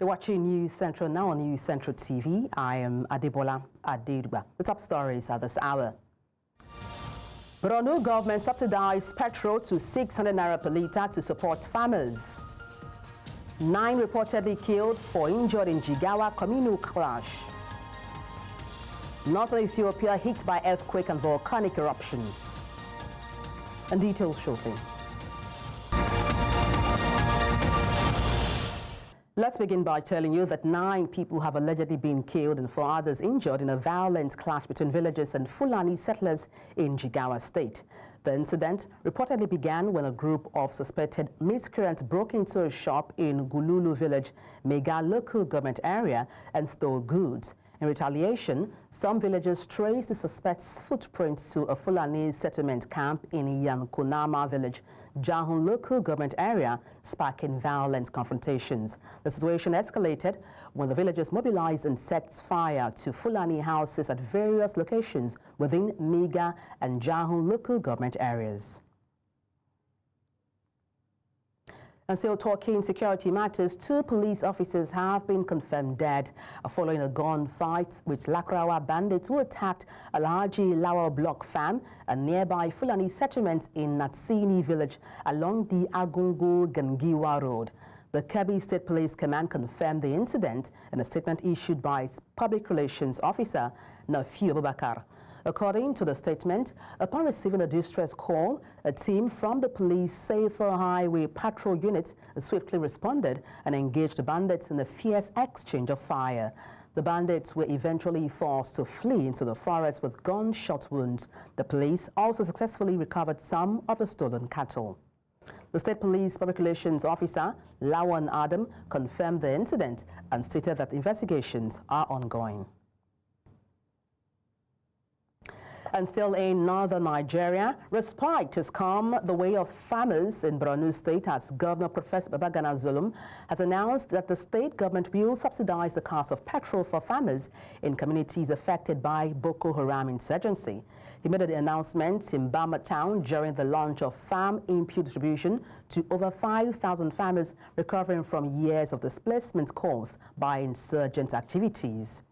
You're watching News Central now on News Central TV. I am Adebola Adedugba. The top stories at this hour. Borno government subsidized petrol to 600 naira per litre to support farmers. 9 reportedly killed, 4 injured in Jigawa Communal clash. Northern Ethiopia hit by earthquake and volcanic eruption. And details shortly. Let's begin by telling you that 9 people have allegedly been killed and 4 others injured in a violent clash between villagers and Fulani settlers in Jigawa State. The incident reportedly began when a group of suspected miscreants broke into a shop in Gululu village, Mega local government area, and stole goods. In retaliation, some villagers traced the suspect's footprint to a Fulani settlement camp in Yankunama village, Jahun local government area, sparking violent confrontations. The situation escalated when the villagers mobilized and set fire to Fulani houses at various locations within Mega and Jahun local government areas. And still talking security matters, 2 police officers have been confirmed dead following a gunfight with Lakurawa bandits who attacked Alhaji Lawal Block Farm, a nearby Fulani settlement in Natsini village along the Agungu-Gangiwa Road. The Kebbi State Police Command confirmed the incident in a statement issued by its public relations officer, Nafi Abubakar. According to the statement, upon receiving a distress call, a team from the police Safer Highway Patrol Unit swiftly responded and engaged the bandits in a fierce exchange of fire. The bandits were eventually forced to flee into the forest with gunshot wounds. The police also successfully recovered some of the stolen cattle. The State Police Public Relations Officer, Lawan Adam, confirmed the incident and stated that investigations are ongoing. And still in northern Nigeria, respite has come the way of farmers in Borno State as Governor Professor Babagana Zulum has announced that the state government will subsidize the cost of petrol for farmers in communities affected by Boko Haram insurgency. He made the announcement in Bama town during the launch of farm input distribution to over 5,000 farmers recovering from years of displacement caused by insurgent activities.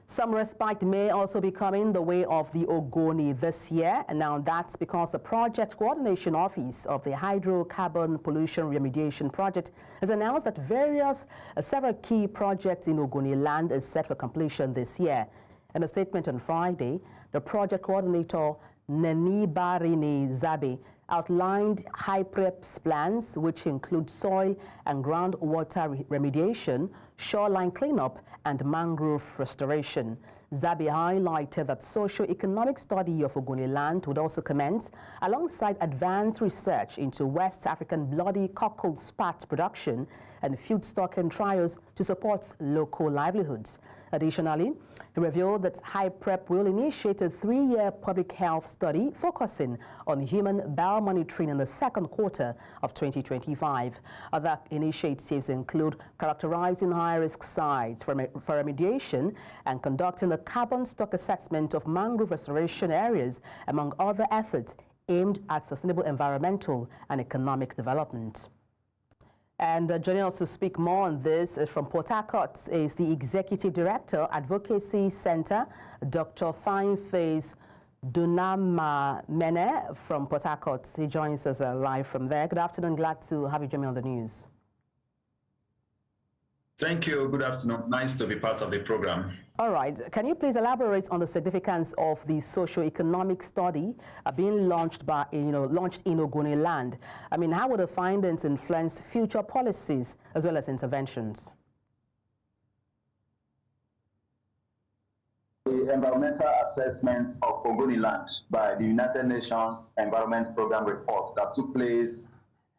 Some respite may also be coming the way of the Ogoni this year, and now that's because the Project Coordination Office of the Hydrocarbon Pollution Remediation Project has announced that several key projects in Ogoniland is set for completion this year. In a statement on Friday, the project coordinator Nenibarini Zabe outlined HYPREP's plans, which include soil and groundwater remediation, shoreline cleanup, and mangrove restoration. Zabe highlighted that socio-economic study of Ogoniland would also commence alongside advanced research into West African bloody cockle spat production and field stocking trials to support local livelihoods. Additionally, he revealed that HYPREP will initiate a 3-year public health study focusing on human biomonitoring in the second quarter of 2025. Other initiatives include characterizing high-risk sites for remediation and conducting a carbon stock assessment of mangrove restoration areas, among other efforts aimed at sustainable environmental and economic development. And joining us to speak more on this is from Port Harcourt is the Executive Director, Advocacy Center, Dr. Fineface Dunama Mene from Port Harcourt. He joins us live from there. Good afternoon. Glad to have you join me on the news. Thank you. Good afternoon. Nice to be part of the program. All right. Can you please elaborate on the significance of the socio-economic study being launched in Ogoniland? I mean, how would the findings influence future policies as well as interventions? The environmental assessment of Ogoniland by the United Nations Environment Program report that took place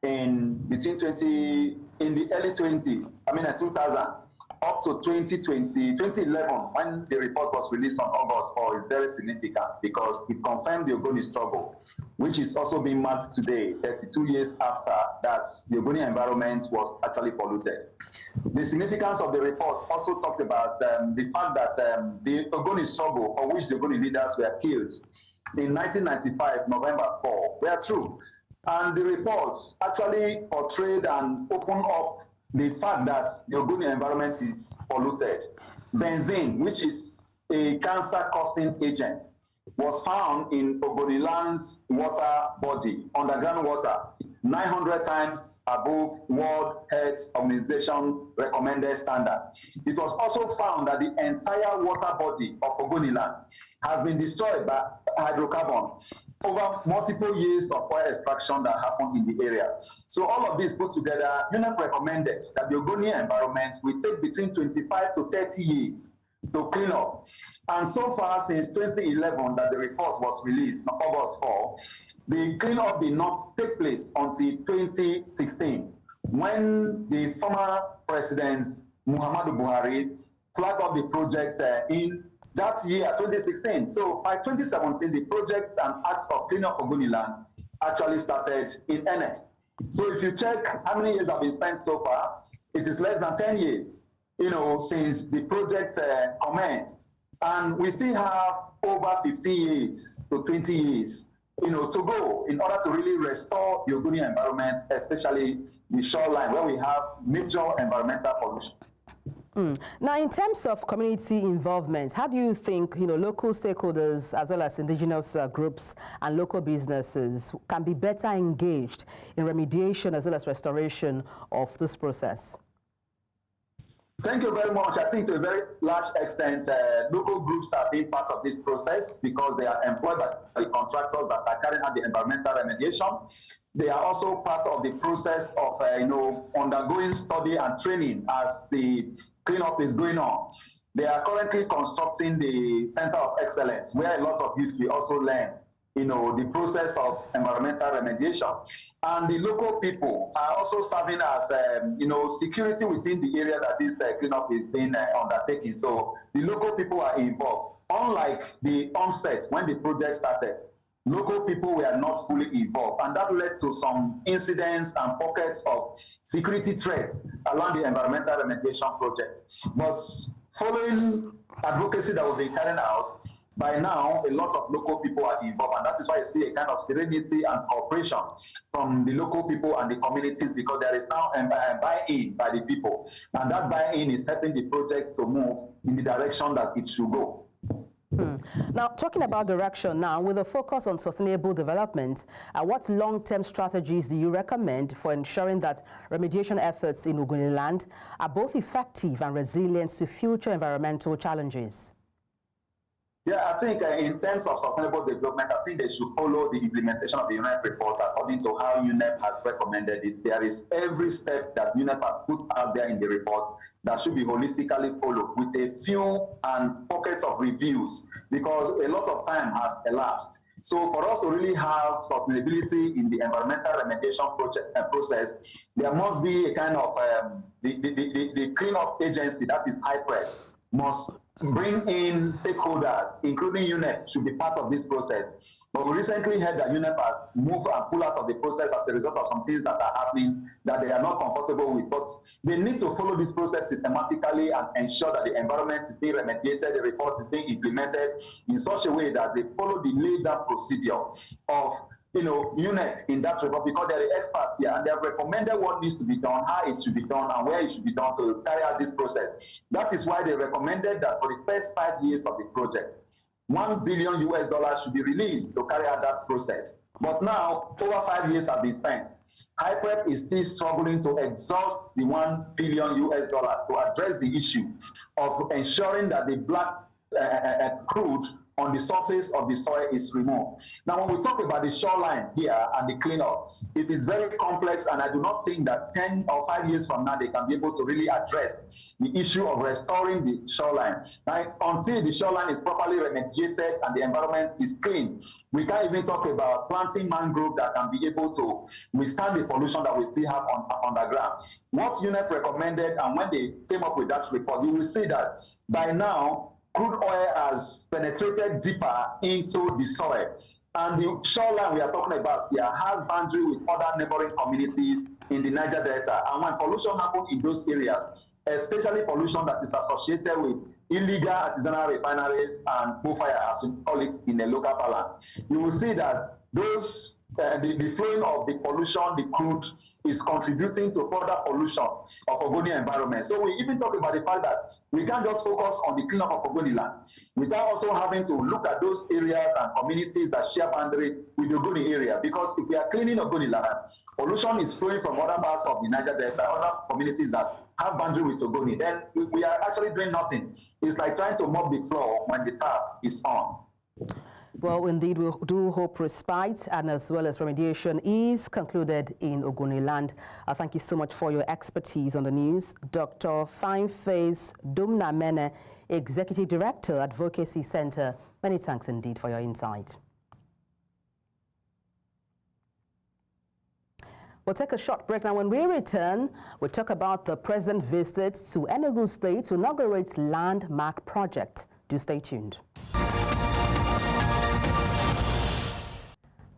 in the early 20s, 2000, up to 2011, when the report was released on August 4, is very significant because it confirmed the Ogoni struggle, which is also being marked today, 32 years after that the Ogoni environment was actually polluted. The significance of the report also talked about the fact that the Ogoni struggle, for which the Ogoni leaders were killed in 1995, November 4, were true. And the reports actually portrayed and opened up the fact that the Ogoni environment is polluted. Benzene, which is a cancer-causing agent, was found in Ogoniland's water body, underground water, 900 times above World Health Organization recommended standard. It was also found that the entire water body of Ogoniland has been destroyed by hydrocarbon over multiple years of oil extraction that happened in the area. So all of this put together, UNEP recommended that the Ogoni environment will take between 25 to 30 years to clean up. And so far, since 2011, that the report was released on August 4, the cleanup did not take place until 2016, when the former President Muhammadu Buhari flagged up the project in that year, 2016. So by 2017, the project and acts of cleaning up Ogoniland actually started in earnest. So if you check how many years have been spent so far, it is less than 10 years, since the project commenced. And we still have over 15 years to 20 years, to go in order to really restore the Ogoni environment, especially the shoreline, where we have major environmental pollution. Now, in terms of community involvement, how do you think local stakeholders as well as indigenous groups and local businesses can be better engaged in remediation as well as restoration of this process? Thank you very much. I think to a very large extent, local groups have been part of this process because they are employed by the contractors that are carrying out the environmental remediation. They are also part of the process of undergoing study and training as the cleanup is going on. They are currently constructing the Center of Excellence, where a lot of youth will also learn, the process of environmental remediation. And the local people are also serving as, security within the area that this cleanup is being undertaken. So the local people are involved. Unlike the onset when the project started, local people were not fully involved, and that led to some incidents and pockets of security threats along the environmental remediation project. But following advocacy that will be carried out, by now, a lot of local people are involved, and that is why you see a kind of serenity and cooperation from the local people and the communities, because there is now a buy-in by the people, and that buy-in is helping the project to move in the direction that it should go. Now, talking about direction now, with a focus on sustainable development, what long-term strategies do you recommend for ensuring that remediation efforts in Ogoniland are both effective and resilient to future environmental challenges? Yeah, I think in terms of sustainable development, I think they should follow the implementation of the UNEP report according to how UNEP has recommended it. There is every step that UNEP has put out there in the report that should be holistically followed with a few and pockets of reviews, because a lot of time has elapsed. So for us to really have sustainability in the environmental remediation process, there must be a kind of, the cleanup agency, that is HYPREP, must bring in stakeholders, including UNEP, should be part of this process. But we recently heard that UNEP has moved and pulled out of the process as a result of some things that are happening that they are not comfortable with. But they need to follow this process systematically and ensure that the environment is being remediated, the report is being implemented in such a way that they follow the laid out procedure of UNEP in that report, because they're the experts here and they have recommended what needs to be done, how it should be done, and where it should be done to carry out this process. That is why they recommended that for the first 5 years of the project, $1 billion should be released to carry out that process. But now, over 5 years have been spent. HYPREP is still struggling to exhaust the $1 billion to address the issue of ensuring that the black crude on the surface of the soil is removed. Now, when we talk about the shoreline here and the cleanup, it is very complex, and I do not think that 10 or 5 years from now they can be able to really address the issue of restoring the shoreline. Right? Until the shoreline is properly remediated and the environment is clean, we can't even talk about planting mangrove that can be able to withstand the pollution that we still have on underground. What UNEP recommended, and when they came up with that report, you will see that by now, crude oil has penetrated deeper into the soil. And the shoreline we are talking about here has boundary with other neighboring communities in the Niger Delta. And when pollution happens in those areas, especially pollution that is associated with illegal artisanal refineries and bushfire, as we call it in the local parlance, you will see that those the flowing of the pollution, the crude, is contributing to further pollution of Ogoni environment. So we even talk about the fact that we can't just focus on the cleanup of Ogoniland without also having to look at those areas and communities that share boundary with the Ogoni area. Because if we are cleaning Ogoniland, pollution is flowing from other parts of the Niger Delta, other communities that have boundary with Ogoni, then we are actually doing nothing. It's like trying to mop the floor when the tap is on. Well, indeed, we do hope respite and as well as remediation is concluded in Ogoniland. Thank you so much for your expertise on the news. Dr. Fineface Dumnamene, Executive Director, Advocacy Center. Many thanks indeed for your insight. We'll take a short break now. When we return, we'll talk about the President's visit to Enugu State to inaugurate landmark project. Do stay tuned.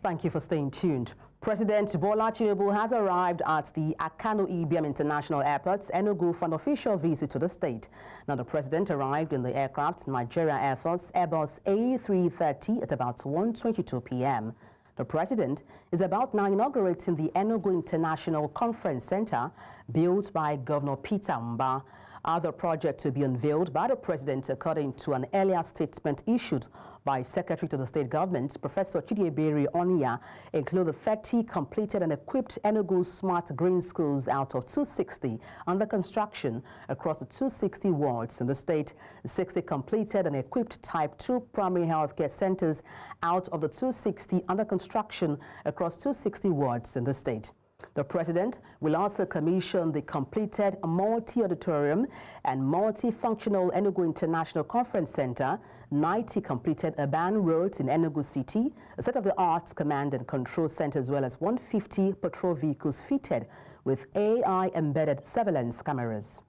Thank you for staying tuned. President Bola Tinubu has arrived at the Akano Ibiam International Airport, Enugu, for an official visit to the state. Now, the president arrived in the aircraft Nigeria Air Force Airbus A330 at about 1:22 p.m. The president is about now inaugurating the Enugu International Conference Center, built by Governor Peter Mba. Other projects to be unveiled by the president, according to an earlier statement issued by Secretary to the State Government, Professor Chidiebere Onia, include the 30 completed and equipped Enugu Smart Green Schools out of 260 under construction across the 260 wards in the state, 60 completed and equipped Type 2 primary healthcare centers out of the 260 under construction across 260 wards in the state. The president will also commission the completed multi-auditorium and multifunctional Enugu International Conference Center, 90 completed urban roads in Enugu City, a state-of-the-art command and control center, as well as 150 patrol vehicles fitted with AI-embedded surveillance cameras.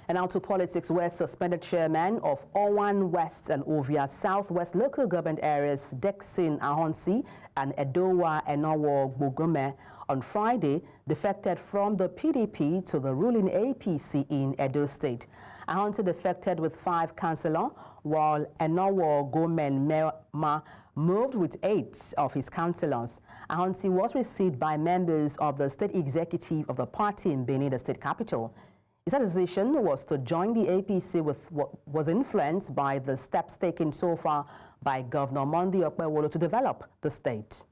And now to politics, where suspended chairman of Owan West and Ovia Southwest local government areas, Dexin Ahonsi and Edowa Enowo Gbogome, on Friday defected from the PDP to the ruling APC in Edo State. Ahonsi defected with 5 councillors, while Enowo Gomen moved with 8 of his councillors. Ahonsi was received by members of the state executive of the party in Benin, the state capital. His decision was to join the APC with what was influenced by the steps taken so far by Governor Monday Okpewolo to develop the state.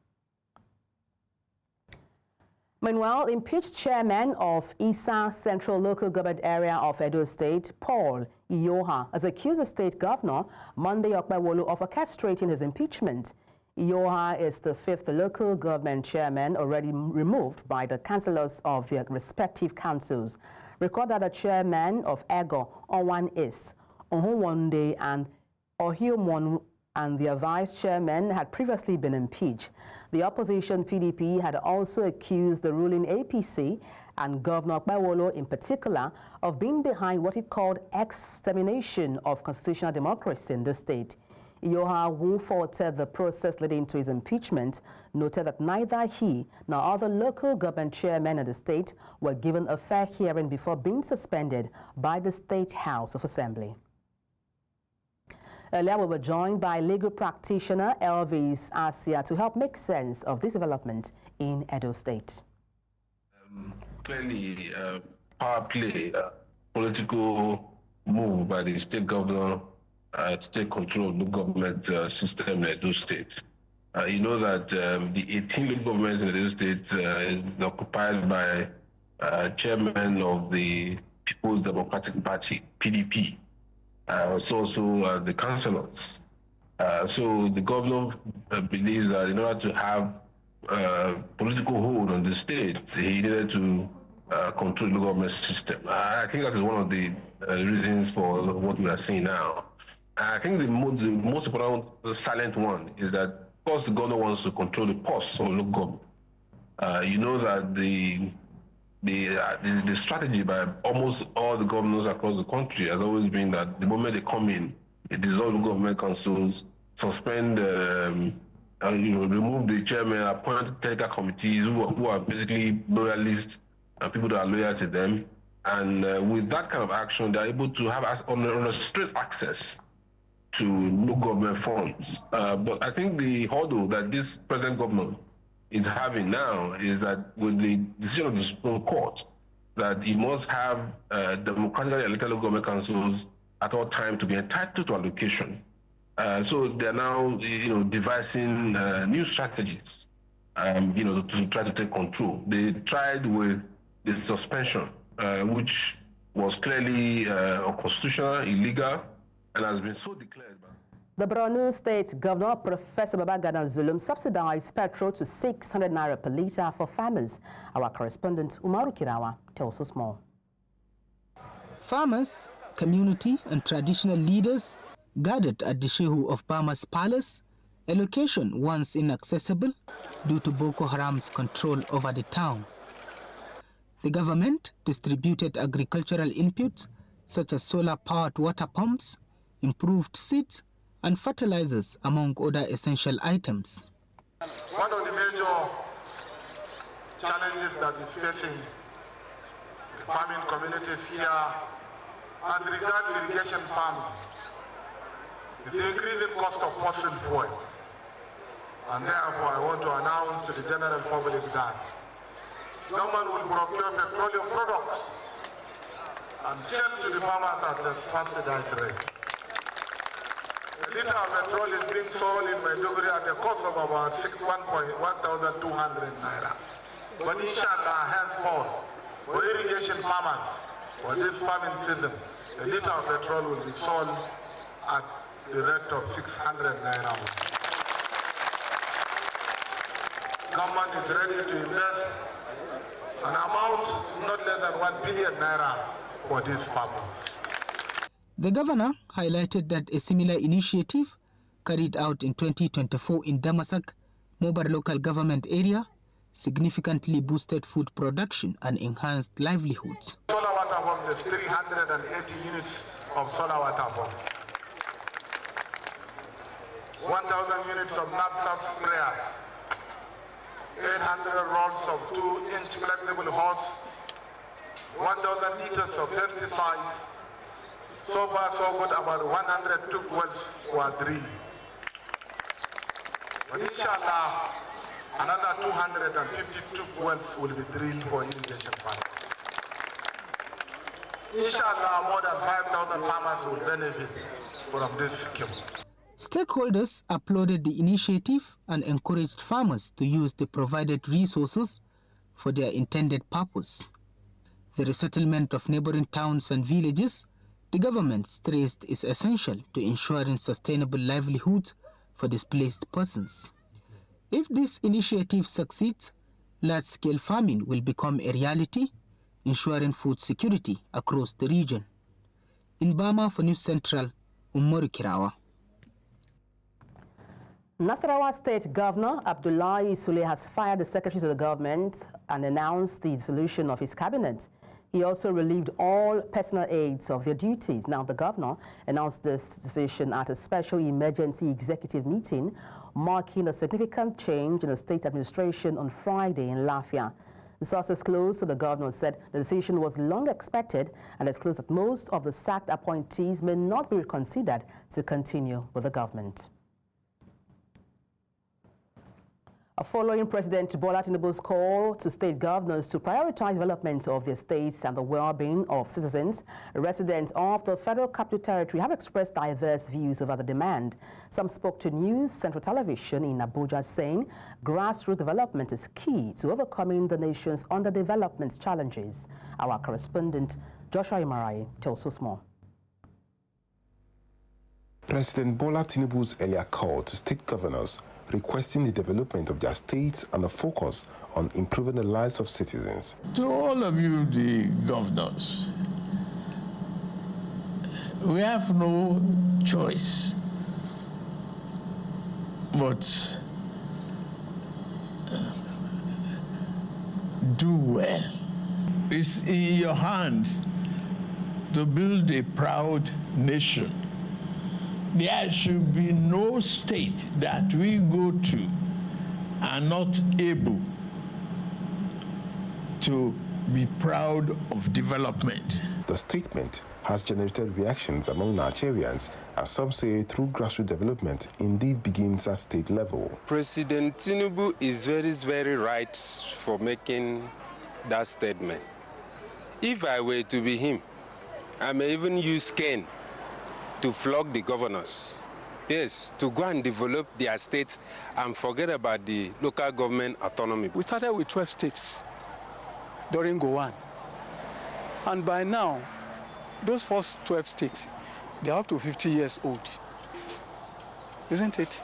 Meanwhile, impeached chairman of Isa Central Local Government Area of Edo State, Paul Iyoha, has accused the state governor, Monday Okpewolo, of orchestrating his impeachment. Iyoha is the 5th local government chairman already removed by the councillors of their respective councils. Record that the chairman of Ego, Owan East, Ohunwande and Ohiomon, and their vice chairman had previously been impeached. The opposition PDP had also accused the ruling APC and Governor Okpewolo in particular of being behind what it called extermination of constitutional democracy in the state. Iyoha, who faulted the process leading to his impeachment, noted that neither he nor other local government chairmen in the state were given a fair hearing before being suspended by the State House of Assembly. Earlier, we were joined by legal practitioner Elvis Asia to help make sense of this development in Edo State. Clearly, power play, political move by the state governor to take control of the government system in Edo State. You know that the 18 local governments in Edo State is occupied by chairman of the People's Democratic Party, PDP. also the councillors. So the governor believes that in order to have political hold on the state, he needed to control the government system. I think that is one of the reasons for what we are seeing now. I think the most important silent one is that, of course, the governor wants to control the posts of local government. You know that the strategy by almost all the governors across the country has always been that the moment they come in, they dissolve the government councils, suspend, remove the chairman, appoint technical committees who are basically loyalists and people that are loyal to them. And with that kind of action, they're able to have unrestricted access to local government funds. But I think the hurdle that this present government is having now is that with the decision of the Supreme Court that it must have democratically elected local government councils at all times to be entitled to allocation. So they're now, devising new strategies, to try to take control. They tried with the suspension, which was clearly unconstitutional, illegal, and has been so declared. The Borno State Governor, Professor Babagana Zulum, subsidized petrol to 600 naira per litre for farmers. Our correspondent, Kirawa, tells us more. Farmers, community and traditional leaders gathered at the Shehu of Bama's palace, a location once inaccessible due to Boko Haram's control over the town. The government distributed agricultural inputs such as solar-powered water pumps, improved seeds, and fertilizers, among other essential items. One of the major challenges that is facing the farming communities here as regards irrigation farming is the increasing cost of fossil fuel. And therefore I want to announce to the general public that government will procure petroleum products and sell to the farmers at a subsidized rate. A litre of petrol is being sold in Maiduguri at a cost of about 1,200 naira. But inshallah, henceforth, for irrigation farmers, for this farming season, a litre of petrol will be sold at the rate of 600 naira. Government is ready to invest an amount not less than 1 billion naira for this purpose. The governor highlighted that a similar initiative carried out in 2024 in Damasak, Mobar local government area, significantly boosted food production and enhanced livelihoods. Solar water pumps is 380 units of solar water pumps. 1,000 units of knapsack sprayers. 800 rolls of 2-inch flexible hose. 1,000 liters of pesticides. So far, so good, about 100 tube wells were drilled. But inshallah, another 250 tube wells will be drilled for irrigation farmers. Inshallah, more than 5,000 farmers will benefit from this scheme. Stakeholders applauded the initiative and encouraged farmers to use the provided resources for their intended purpose. The resettlement of neighboring towns and villages, the government stressed, is essential to ensuring sustainable livelihoods for displaced persons. If this initiative succeeds, large-scale farming will become a reality, ensuring food security across the region. In Bama for News Central, Kirawa. Nasarawa State Governor Abdullahi Sule has fired the secretary to the government and announced the dissolution of his cabinet. He also relieved all personal aides of their duties. Now, the governor announced this decision at a special emergency executive meeting, marking a significant change in the state administration on Friday in Lafia. The sources close to the governor said the decision was long expected and disclosed that most of the sacked appointees may not be reconsidered to continue with the government. Following President Bola Tinubu's call to state governors to prioritize development of their states and the well-being of citizens, residents of the Federal Capital Territory have expressed diverse views over the demand. Some spoke to News Central Television in Abuja, saying grassroots development is key to overcoming the nation's underdevelopment challenges. Our correspondent Joshua Imarai tells us more. President Bola Tinubu's earlier call to state governors requesting the development of their states and a focus on improving the lives of citizens. To all of you, the governors, we have no choice but do well. It's in your hand to build a proud nation. There should be no state that we go to and not able to be proud of development. The statement has generated reactions among Nigerians, as some say through grassroots development indeed begins at state level. President Tinubu is very, very right for making that statement. If I were to be him, I may even use cane to flog the governors. Yes, to go and develop their states and forget about the local government autonomy. We started with 12 states during Go1. And by now, those first 12 states, they're up to 50 years old. Isn't it?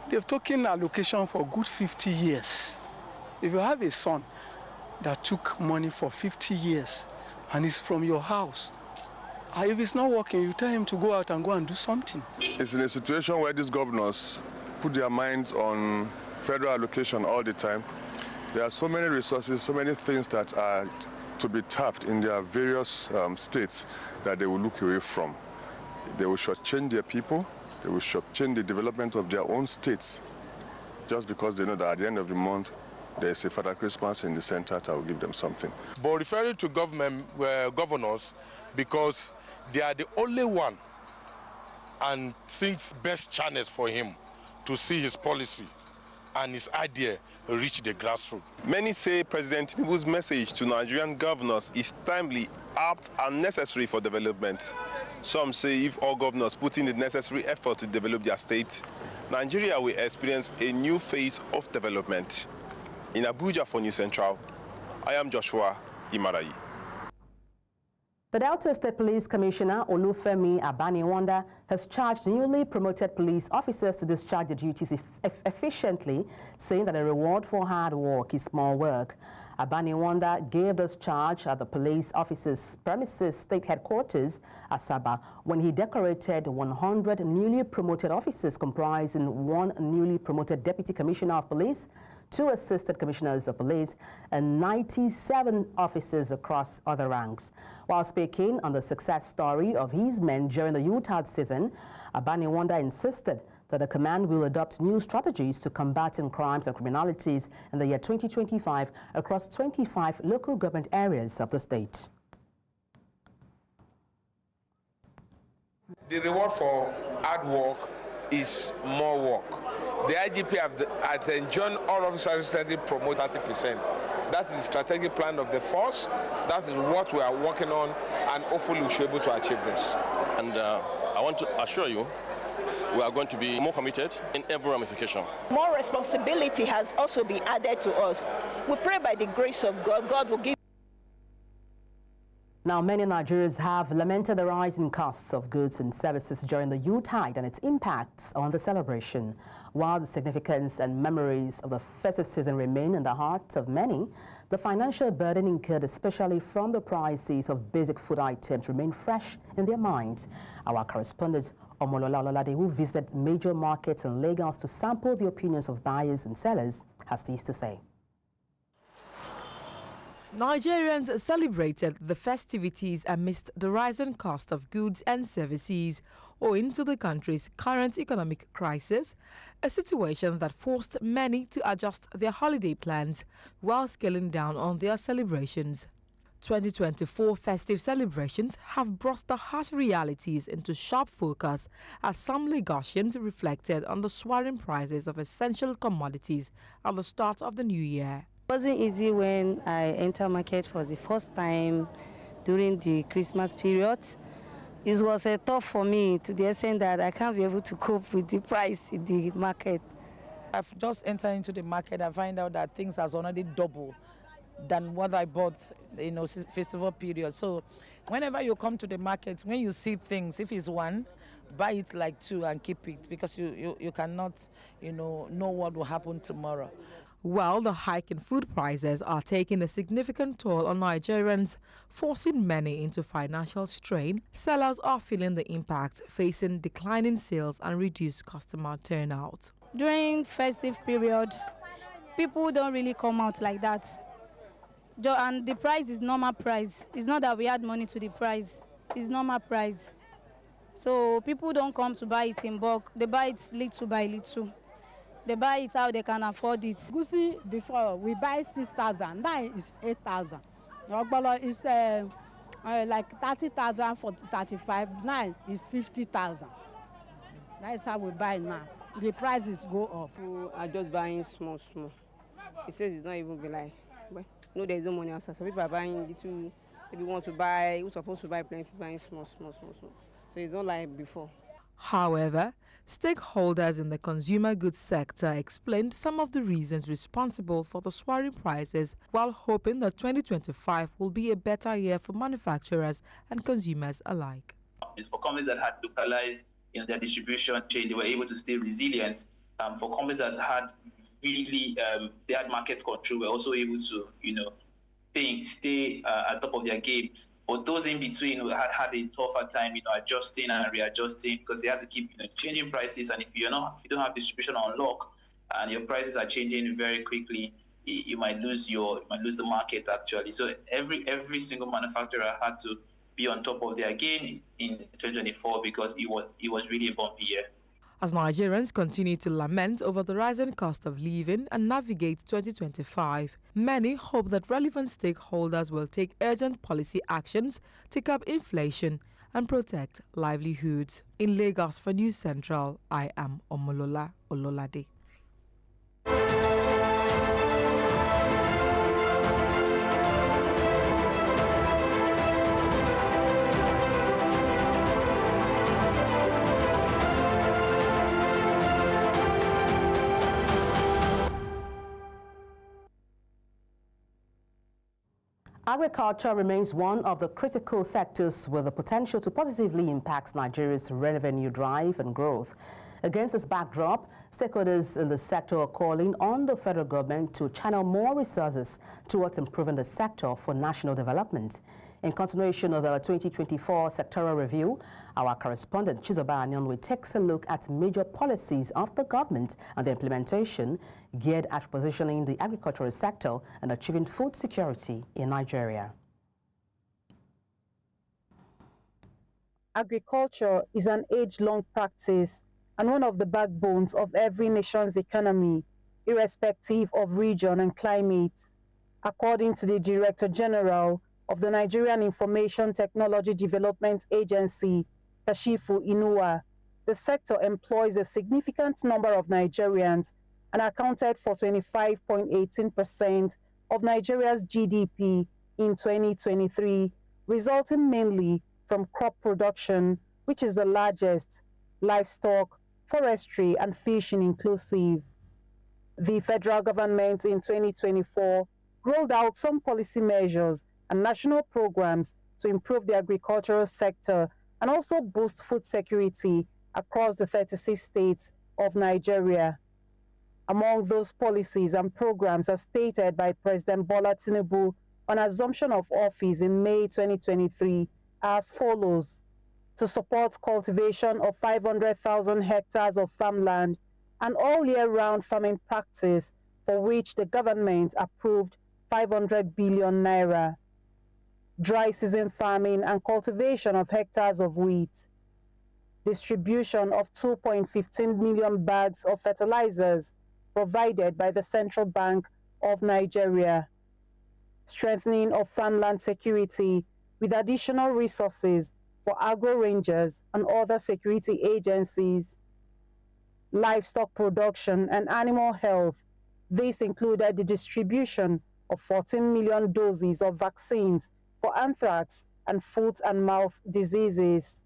They've taken allocation for good 50 years. If you have a son that took money for 50 years and is from your house, if it's not working, you tell him to go out and go and do something. It's in a situation where these governors put their minds on federal allocation all the time. There are so many resources, so many things that are to be tapped in their various states that they will look away from. They will shortchange their people, they will shortchange the development of their own states, just because they know that at the end of the month, there's a Father Christmas in the center that will give them something. But referring to governors, because they are the only one and thinks best channels for him to see his policy and his idea reach the grassroots. Many say President Tinubu's message to Nigerian governors is timely, apt, and necessary for development. Some say if all governors put in the necessary effort to develop their state, Nigeria will experience a new phase of development. In Abuja for News Central, I am Joshua Imarayi. The Delta State Police Commissioner Olufemi Abaniwanda has charged newly promoted police officers to discharge their duties efficiently, saying that the reward for hard work is small work. Abaniwanda gave this charge at the police officers' premises state headquarters, Asaba, when he decorated 100 newly promoted officers comprising 1 newly promoted deputy commissioner of police, 2 assistant commissioners of police, and 97 officers across other ranks. While speaking on the success story of his men during the Utah season, Abaniwanda insisted that the command will adopt new strategies to combating crimes and criminalities in the year 2025 across 25 local government areas of the state. The reward for hard work is more work. The IGP has enjoined all officers recently promote 30%. That is the strategic plan of the force. That is what we are working on, and hopefully we should be able to achieve this. And I want to assure you, we are going to be more committed in every ramification. More responsibility has also been added to us. We pray by the grace of God, God will give. Now, many Nigerians have lamented the rise in costs of goods and services during the Yuletide and its impacts on the celebration. While the significance and memories of the festive season remain in the hearts of many, the financial burden incurred, especially from the prices of basic food items, remain fresh in their minds. Our correspondent, Omolola Ololade, who visited major markets in Lagos to sample the opinions of buyers and sellers, has this to say. Nigerians celebrated the festivities amidst the rising cost of goods and services owing to the country's current economic crisis, a situation that forced many to adjust their holiday plans while scaling down on their celebrations. 2024 festive celebrations have brought the harsh realities into sharp focus as some Lagosians reflected on the soaring prices of essential commodities at the start of the new year. It wasn't easy when I entered market for the first time during the Christmas period. It was tough for me to the extent that I can't be able to cope with the price in the market. I've just entered into the market and find out that things has already doubled than what I bought, festival period. So whenever you come to the market, when you see things, if it's one, buy it like two and keep it, because you cannot, know what will happen tomorrow. While the hike in food prices are taking a significant toll on Nigerians, forcing many into financial strain, sellers are feeling the impact, facing declining sales and reduced customer turnout. During festive period, people don't really come out like that. And the price is normal price. It's not that we add money to the price. It's normal price. So people don't come to buy it in bulk. They buy it little by little. They buy it how they can afford it. Goosey before we buy 6,000, now it's 8,000. Ogbolo is like 30,000 for 35. Now it's 50,000. That's how we buy now. The prices go up. People are just buying small. It says it's not even be like, well, no, there's no money outside. So people are buying little. If you want to buy, you're supposed to buy plenty, buying small. So it's not like before. However, stakeholders in the consumer goods sector explained some of the reasons responsible for the soaring prices, while hoping that 2025 will be a better year for manufacturers and consumers alike. For companies that had localized their distribution chain, they were able to stay resilient. For companies that had really they had market control, were also able to stay at top of their game. But those in between had a tougher time, adjusting and readjusting, because they had to keep changing prices. And if you don't have distribution on lock, and your prices are changing very quickly, you might lose the market actually. So every single manufacturer had to be on top of their game in 2024, because it was really a bumpy year. As Nigerians continue to lament over the rising cost of living and navigate 2025, many hope that relevant stakeholders will take urgent policy actions to curb inflation and protect livelihoods. In Lagos for News Central, I am Omolola Ololade. Agriculture remains one of the critical sectors with the potential to positively impact Nigeria's revenue drive and growth. Against this backdrop, stakeholders in the sector are calling on the federal government to channel more resources towards improving the sector for national development. In continuation of the 2024 sectoral review, our correspondent Chizoba Anyonwe takes a look at major policies of the government and the implementation geared at positioning the agricultural sector and achieving food security in Nigeria. Agriculture is an age-long practice and one of the backbones of every nation's economy, irrespective of region and climate. According to the Director General of the Nigerian Information Technology Development Agency, Kashifu Inuwa, the sector employs a significant number of Nigerians and accounted for 25.18% of Nigeria's GDP in 2023, resulting mainly from crop production, which is the largest, livestock, forestry, and fishing inclusive. The federal government in 2024 rolled out some policy measures and national programs to improve the agricultural sector and also boost food security across the 36 states of Nigeria. Among those policies and programs as stated by President Bola Tinubu on assumption of office in May 2023 are as follows: to support cultivation of 500,000 hectares of farmland and all year-round farming practice, for which the government approved 500 billion naira. Dry season farming and cultivation of hectares of wheat. Distribution of 2.15 million bags of fertilizers provided by the Central Bank of Nigeria. Strengthening of farmland security with additional resources for agro-rangers and other security agencies. Livestock production and animal health. This included the distribution of 14 million doses of vaccines for anthrax and foot and mouth diseases.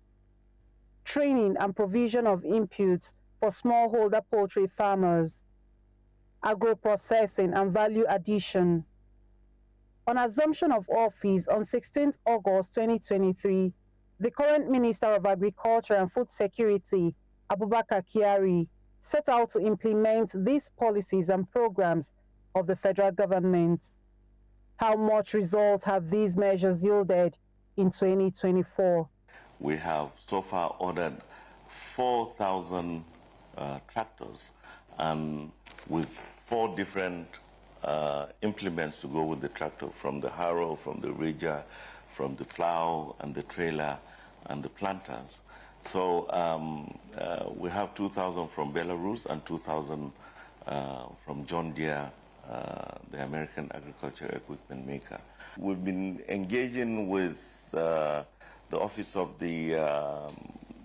Training and provision of inputs for smallholder poultry farmers. Agro-processing and value addition. On assumption of office on 16th August 2023, the current Minister of Agriculture and Food Security, Abubakar Kyari, set out to implement these policies and programs of the federal government. How much result have these measures yielded in 2024? We have so far ordered 4,000 tractors, and with 4 different implements to go with the tractor, from the harrow, from the ridger, from the plow and the trailer and the planters. So we have 2,000 from Belarus and 2,000 from John Deere, the American agriculture equipment maker. We've been engaging with the Office of the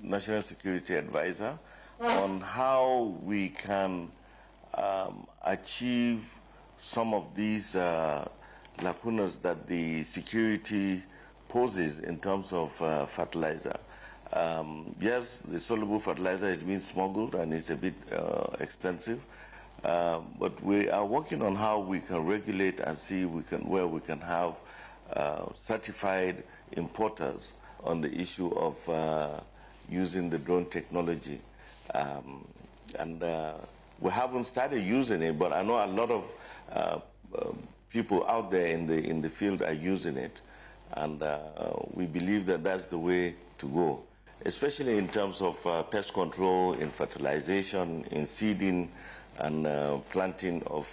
National Security Advisor on how we can achieve some of these lacunas that the security poses in terms of fertilizer. Yes, the soluble fertilizer is being smuggled and it's a bit expensive, but we are working on how we can regulate and see where we can have certified importers on the issue of using the drone technology. We haven't started using it, but I know a lot of people out there in the field are using it, and we believe that that's the way to go, especially in terms of pest control, in fertilization, in seeding, and planting of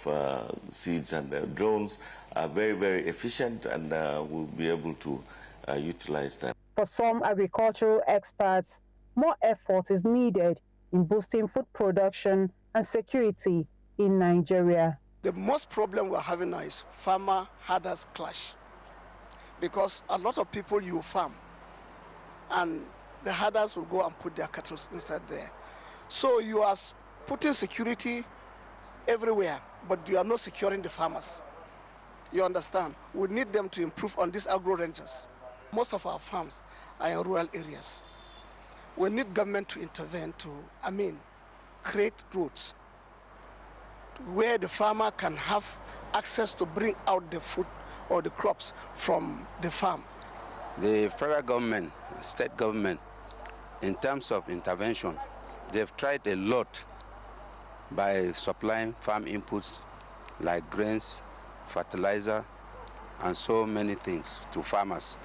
seeds. And drones are very, very efficient, and we'll be able to utilize that. For some agricultural experts, more effort is needed in boosting food production and security in Nigeria. The most problem we're having now is farmer-herders clash, because a lot of people you farm, and the herders will go and put their cattle inside there. So you are putting security everywhere, but you are not securing the farmers. You understand? We need them to improve on these agro ranges. Most of our farms are in rural areas. We need government to intervene to, create routes where the farmer can have access to bring out the food or the crops from the farm. The federal government, state government, in terms of intervention, they've tried a lot by supplying farm inputs like grains, fertilizer, and so many things to farmers.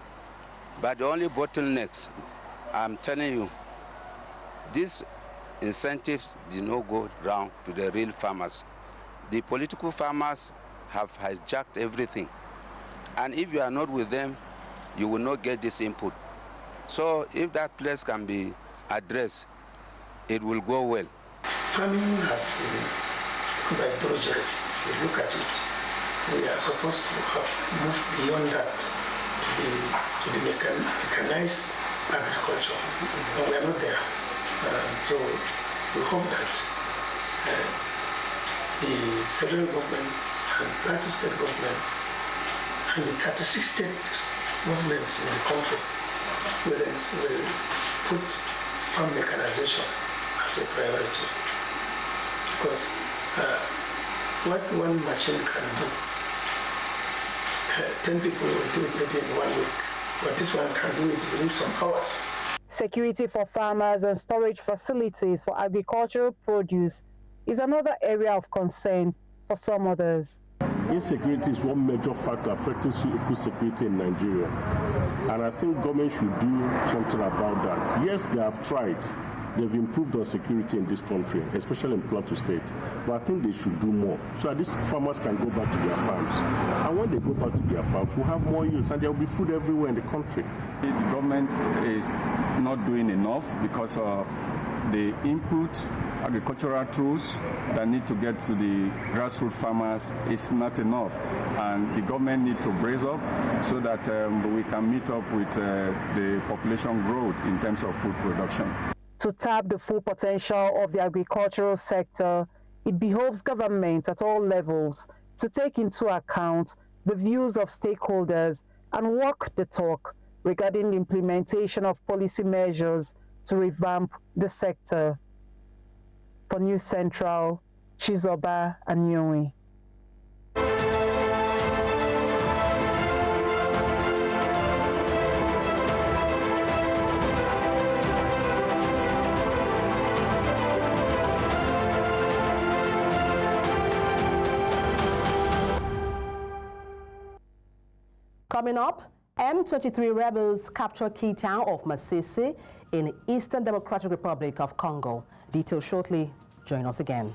But the only bottlenecks, I'm telling you, these incentives did not go down to the real farmers. The political farmers have hijacked everything. And if you are not with them, you will not get this input. So if that place can be addressed, it will go well. Farming has been done by drudgery. If you look at it, we are supposed to have moved beyond that to the mechanized agriculture, and we are not there. So we hope that the federal government and Plateau State government and the 36 state governments in the country will put farm mechanization as a priority. Because what one machine can do, 10 people will do it maybe in 1 week, but this one can do it within some hours. Security for farmers and storage facilities for agricultural produce is another area of concern for some others. Insecurity is one major factor affecting food security in Nigeria, and I think government should do something about that. Yes, they have tried. They've improved on security in this country, especially in Plateau State. But I think they should do more so that these farmers can go back to their farms. And when they go back to their farms, we'll have more use and there will be food everywhere in the country. The government is not doing enough because of the input agricultural tools that need to get to the grassroots farmers is not enough, and the government need to brace up so that we can meet up with the population growth in terms of food production. To tap the full potential of the agricultural sector, it behoves government at all levels to take into account the views of stakeholders and walk the talk regarding the implementation of policy measures to revamp the sector. For News Central, Chizoba Anyonyi. Coming up, M23 rebels capture key town of Masisi in Eastern Democratic Republic of Congo. Details shortly. Join us again.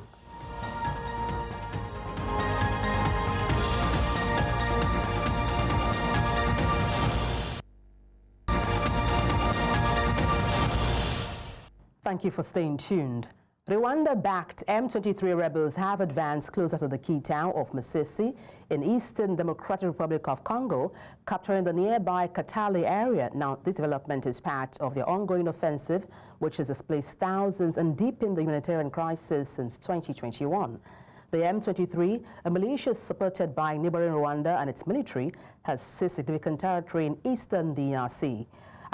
Thank you for staying tuned. Rwanda-backed M23 rebels have advanced closer to the key town of Masisi in Eastern Democratic Republic of Congo, capturing the nearby Katale area. Now, this development is part of their ongoing offensive, which has displaced thousands and deepened the humanitarian crisis since 2021. The M23, a militia supported by neighboring Rwanda and its military, has seized significant territory in eastern DRC.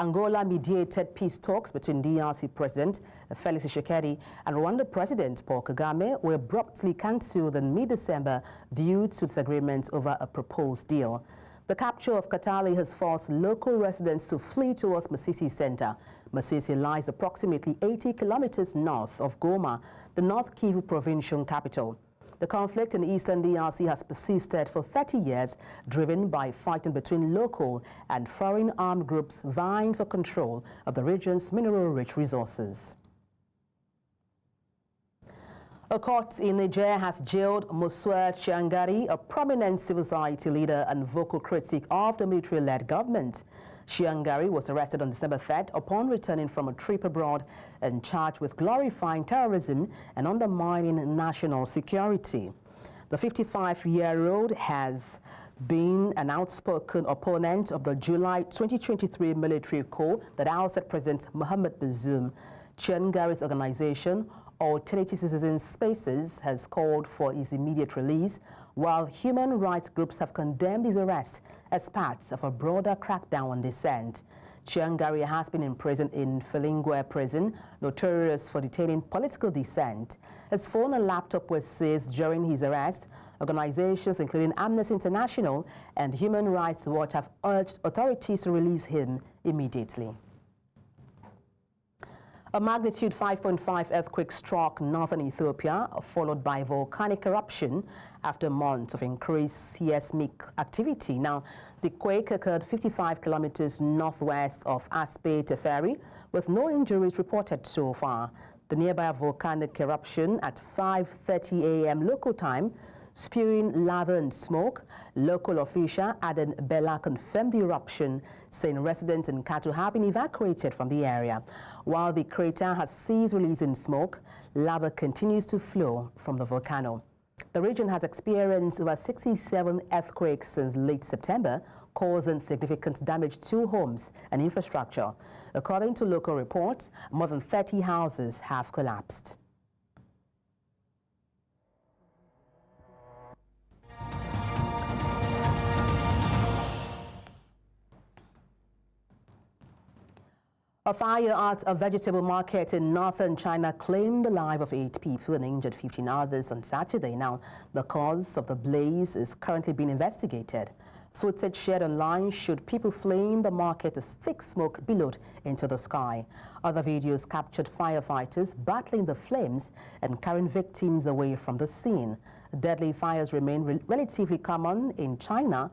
Angola mediated peace talks between DRC President Felix Tshisekedi and Rwanda President Paul Kagame were abruptly cancelled in mid-December due to disagreements over a proposed deal. The capture of Katale has forced local residents to flee towards Masisi center. Masisi lies approximately 80 kilometers north of Goma, the North Kivu provincial capital. The conflict in eastern DRC has persisted for 30 years, driven by fighting between local and foreign armed groups vying for control of the region's mineral-rich resources. A court in Niger has jailed Moswet Chiangari, a prominent civil society leader and vocal critic of the military-led government. Chiangari was arrested on December 3rd upon returning from a trip abroad and charged with glorifying terrorism and undermining national security. The 55-year-old has been an outspoken opponent of the July 2023 military coup that ousted President Mohamed Bazoum. Chiangari's organization, Alternative Citizen Spaces, has called for his immediate release, while human rights groups have condemned his arrest as part of a broader crackdown on dissent. Chiangari has been imprisoned in Filingwe prison, notorious for detaining political dissent. His phone and laptop were seized during his arrest. Organizations including Amnesty International and Human Rights Watch have urged authorities to release him immediately. A magnitude 5.5 earthquake struck northern Ethiopia, followed by volcanic eruption after months of increased seismic activity. Now, the quake occurred 55 kilometers northwest of Aspe Teferi, with no injuries reported so far. The nearby volcanic eruption at 5:30 a.m. local time, spewing lava and smoke. Local official Aden Bella confirmed the eruption, saying residents and cattle have been evacuated from the area. While the crater has ceased releasing smoke, lava continues to flow from the volcano. The region has experienced over 67 earthquakes since late September, causing significant damage to homes and infrastructure. According to local reports, more than 30 houses have collapsed. A fire at a vegetable market in northern China claimed the life of 8 people and injured 15 others on Saturday. Now, the cause of the blaze is currently being investigated. Footage shared online showed people fleeing the market as thick smoke billowed into the sky. Other videos captured firefighters battling the flames and carrying victims away from the scene. Deadly fires remain relatively common in China,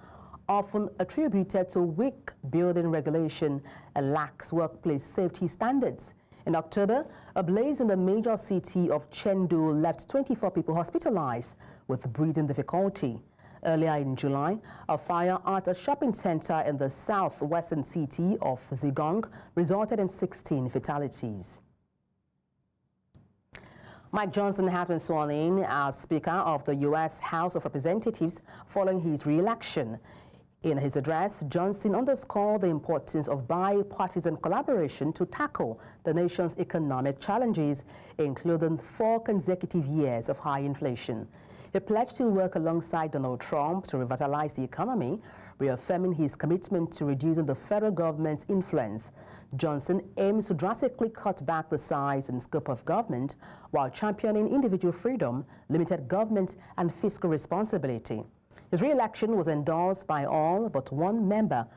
often attributed to weak building regulation and lax workplace safety standards. In October, a blaze in the major city of Chengdu left 24 people hospitalized with breathing difficulty. Earlier in July, a fire at a shopping center in the southwestern city of Zhejiang resulted in 16 fatalities. Mike Johnson has been sworn in as Speaker of the U.S. House of Representatives following his re-election. In his address, Johnson underscored the importance of bipartisan collaboration to tackle the nation's economic challenges, including 4 consecutive years of high inflation. He pledged to work alongside Donald Trump to revitalize the economy, reaffirming his commitment to reducing the federal government's influence. Johnson aims to drastically cut back the size and scope of government while championing individual freedom, limited government, and fiscal responsibility. His re-election was endorsed by all but one member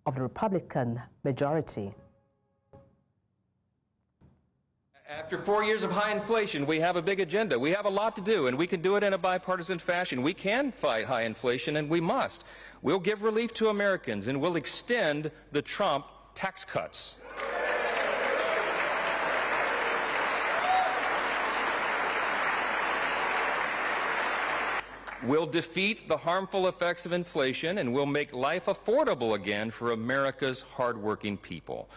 of the Republican majority. After 4 years of high inflation, we have a big agenda. We have a lot to do, and we can do it in a bipartisan fashion. We can fight high inflation, and we must. We'll give relief to Americans, and we'll extend the Trump tax cuts. We'll defeat the harmful effects of inflation, and we'll make life affordable again for America's hardworking people.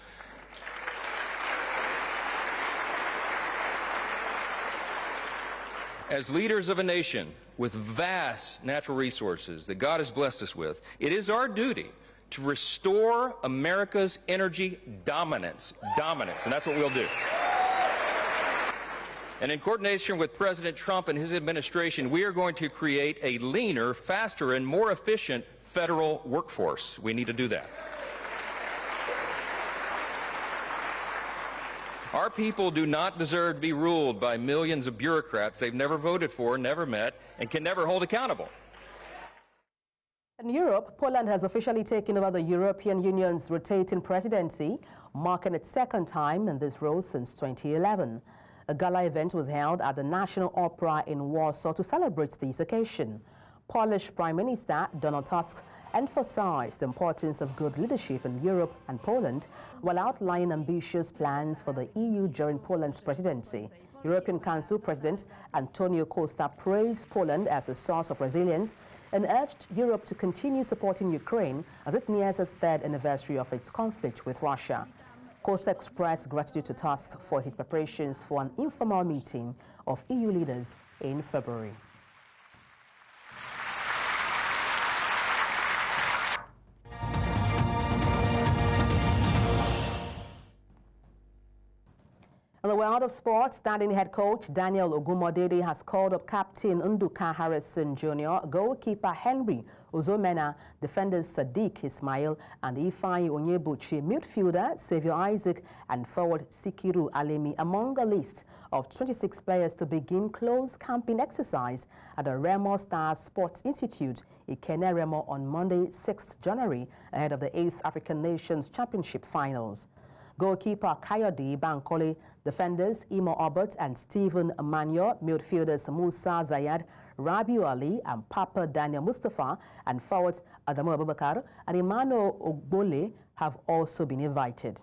As leaders of a nation with vast natural resources that God has blessed us with, it is our duty to restore America's energy dominance, and that's what we'll do. And in coordination with President Trump and his administration, we are going to create a leaner, faster, and more efficient federal workforce. We need to do that. Our people do not deserve to be ruled by millions of bureaucrats they've never voted for, never met, and can never hold accountable. In Europe, Poland has officially taken over the European Union's rotating presidency, marking its second time in this role since 2011. A gala event was held at the National Opera in Warsaw to celebrate this occasion. Polish Prime Minister Donald Tusk emphasized the importance of good leadership in Europe and Poland while outlining ambitious plans for the EU during Poland's presidency. European Council President Antonio Costa praised Poland as a source of resilience and urged Europe to continue supporting Ukraine as it nears the third anniversary of its conflict with Russia. Costa expressed gratitude to Tusk for his preparations for an informal meeting of EU leaders in February. In the world of sports, standing head coach Daniel Ogumodede has called up captain Nduka Harrison Jr., goalkeeper Henry Ozomena, defenders Sadiq Ismail and Ifeanyi Onyebuchi, midfielder Xavier Isaac and forward Sikiru Alemi among a list of 26 players to begin close camping exercise at the Remo Stars Sports Institute in Kenya Remo on Monday, 6th January, ahead of the 8th African Nations Championship finals. Goalkeeper Kayode Bankole, defenders Imo Obert and Stephen Manyo, midfielders Musa Zayad, Rabiu Ali and Papa Daniel Mustafa, and forwards Adamu Abubakar and Emmanuel Ogbole have also been invited.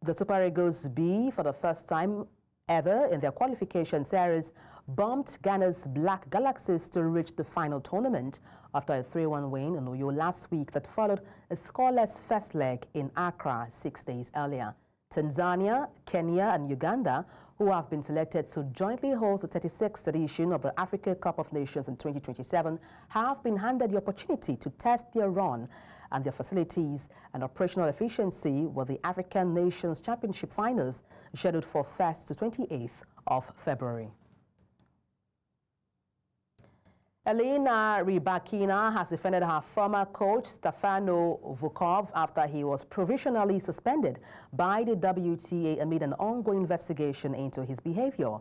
The Super Eagles B, for the first time ever in their qualification series, bumped Ghana's Black Galaxies to reach the final tournament after a 3-1 win in Uyo last week that followed a scoreless first leg in Accra 6 days earlier. Tanzania, Kenya and Uganda, who have been selected to jointly host the 36th edition of the Africa Cup of Nations in 2027, have been handed the opportunity to test their run and their facilities and operational efficiency with the African Nations Championship finals scheduled for 1st to 28th of February. Elena Rybakina has defended her former coach Stefano Vukov after he was provisionally suspended by the WTA amid an ongoing investigation into his behavior.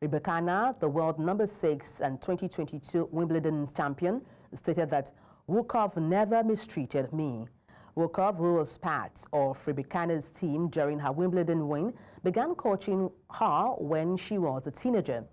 Rybakina, the world number 6 and 2022 Wimbledon champion, stated that Vukov never mistreated me. Vukov, who was part of Rybakina's team during her Wimbledon win, began coaching her when she was a teenager.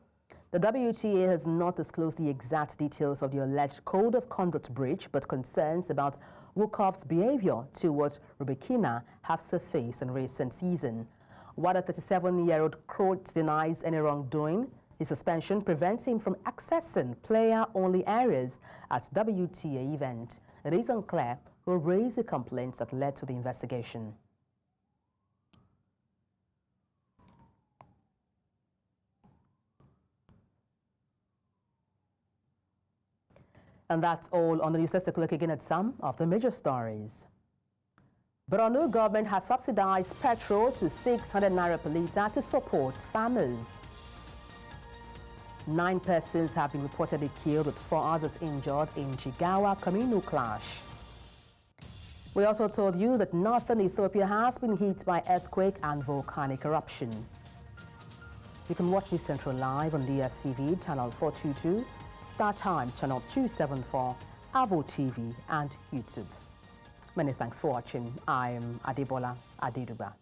The WTA has not disclosed the exact details of the alleged code of conduct breach, but concerns about Vukov's behavior towards Rybakina have surfaced in recent season. While the 37-year-old Croat denies any wrongdoing, his suspension prevents him from accessing player-only areas at WTA event. It is unclear who raised the complaints that led to the investigation. And that's all on the news. Let's take a look again at some of the major stories. Borno government has subsidized petrol to 600 naira per litre to support farmers. 9 persons have been reportedly killed with 4 others injured in Jigawa Communal clash. We also told you that northern Ethiopia has been hit by earthquake and volcanic eruption. You can watch News Central live on DSTV, channel 422, Star Times, channel 274, Avo TV, and YouTube. Many thanks for watching. I'm Adebola Adeduba.